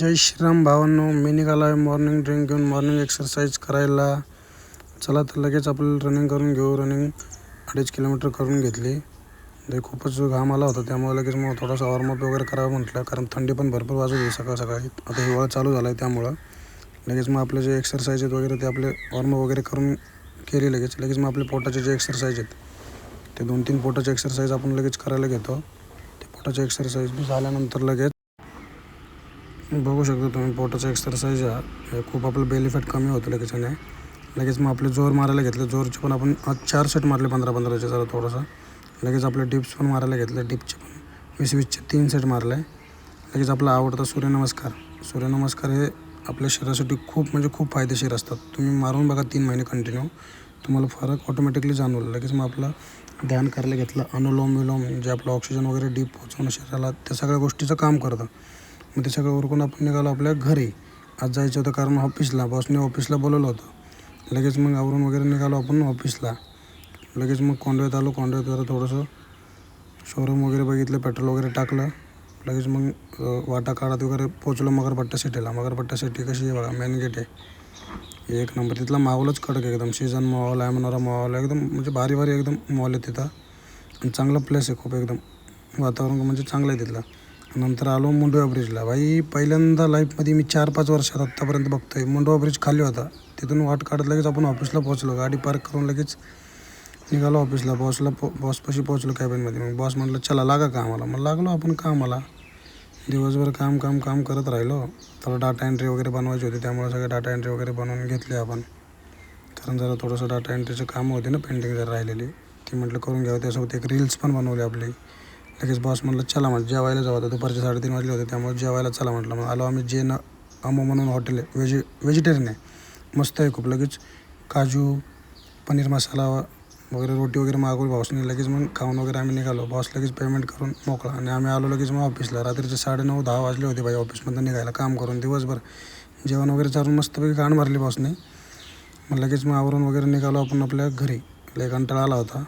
जय श्रीराम भावांनो, मी निघालो आहे मॉर्निंग ड्रिंक घेऊन मॉर्निंग एक्सरसाइज करायला. चला तर लगेच आपल्याला रनिंग करून घेऊ. रनिंग 2.5 किलोमीटर करून घेतली. ते खूपच घाम आला होता, त्यामुळे लगेच मग थोडासा वॉर्मअप वगैरे करावं म्हटलं, कारण थंडी पण भरपूर वाजत होती सकाळ सकाळी. आता हिवाळा चालू झाला आहे, त्यामुळं लगेच मग आपले जे एक्सरसाइज आहेत वगैरे ते आपले वॉर्मअप वगैरे करून केली. लगेच मग आपले पोटाचे जे एक्सरसाइज आहेत ते 2-3 पोटाचे एक्सरसाइज आपण लगेच करायला घेतो. ते पोटाचे एक्सरसाइज झाल्यानंतर लगेच बघू शकता तुम्ही, पोटाचा एक्सरसाइज आहे, खूप आपलं बेली फॅट कमी होतं लगेच मग आपले जोर मारायला घेतले. जोरचे पण आपण आज 4 सेट मारले 15-15चे. जरा थोडासा लगेच आपले डिप्स पण मारायला घेतले. डिप्सचे पण 20-20चे 3 सेट मारले. लगेच आपला आवडता सूर्यनमस्कार हे आपल्या शरीरासाठी खूप फायदेशीर असतात. तुम्ही मारून बघा 3 महिने कंटिन्यू, तुम्हाला फरक ऑटोमॅटिकली जाणवलं. लगेच मग आपलं ध्यान करायला घेतलं. अनुलोम विलोम जे आपलं ऑक्सिजन वगैरे डीप पोहोचवणं शरीराला, त्या सगळ्या गोष्टीचं काम करतं. मग ते सगळं उरकून आपण निघालो आपल्या घरी. आज जायचं होतं कारण बॉसने ऑफिसला बोलवलं होतं. लगेच मग आवरून वगैरे निघालो आपण ऑफिसला. लगेच मग कोंडव्यात आलो. कोंडव्यात जरा थोडंसं शोरूम वगैरे बघितलं, पेट्रोल वगैरे टाकलं. लगेच मग वाटा काढत वगैरे पोचलो मगरपट्टा सिटीला. मगरपट्टा सिटी कशी आहे बघा, मेन गेट आहे, 1 नंबर. तिथला माहोलच कडक एकदम. सीझन मॉल, ॲमनोरा मॉल, एकदम भारी एकदम मॉल आहे तिथं. आणि चांगला प्लेस आहे खूप एकदम. वातावरण चांगलं आहे तिथलं. नंतर आलो मुंडवा ब्रिजला. भाई पहिल्यांदा लाईफमध्ये मी 4-5 वर्षात आत्तापर्यंत बघतो आहे. मुंडवा ब्रिज खाली होता, तिथून वाट काढत लगेच आपण ऑफिसला पोहोचलो. गाडी पार्क करून लगेच निघालो ऑफिसला. बॉसपाशी पोहोचलो कॅबिनमध्ये. मग बॉस म्हटलं चला लागा कामाला. मग लागलो आपण कामाला. दिवसभर काम करत राहिलो. थोडं डाटा एंट्री वगैरे बनवायची होती, त्यामुळे सगळे डाटा एंट्री वगैरे बनवून घेतली आपण. कारण जरा थोडंसं डाटा एंट्रीचं काम होते ना, पेंडिंग जरा राहिलेली, ती म्हटलं करून घ्यावं. त्यासोबत एक रील्स पण बनवली आपली. लगेच बॉस म्हटलं चला, मग जेवायला जाऊ. आता दुपारचे 3:30 वाजले होते, त्यामुळे जेवायला चला म्हटलं. मग आलो आम्ही जेन अमो म्हणून हॉटेल आहे, व्हेजिटेरियन आहे, मस्त आहे खूप. लगेच काजू पनीर मसाला वगैरे रोटी वगैरे मागवली बॉसने. लगेच मग खाऊन वगैरे आम्ही निघालो. बॉस लगेच पेमेंट करून मोकळा आणि आम्ही आलो लगेच मग ऑफिसला. रात्रीचे 9:30-10 वाजले होते बाई ऑफिसमधून निघायला. काम करून दिवसभर जेवण वगैरे चालून मस्तपैकी कान मारली बॉसने. मग लगेच मग आवरून वगैरे निघालो आपण आपल्या घरी. लय कंटाळा आला होता.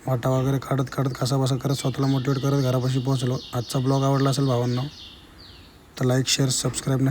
वाटा वगैरे काढत कसाबसा करत स्वतःला मोटिवेट करत घरापाशी पोहोचलो. आजचा ब्लॉग आवडला असेल भावांनो, तर लाईक शेअर सबस्क्राईब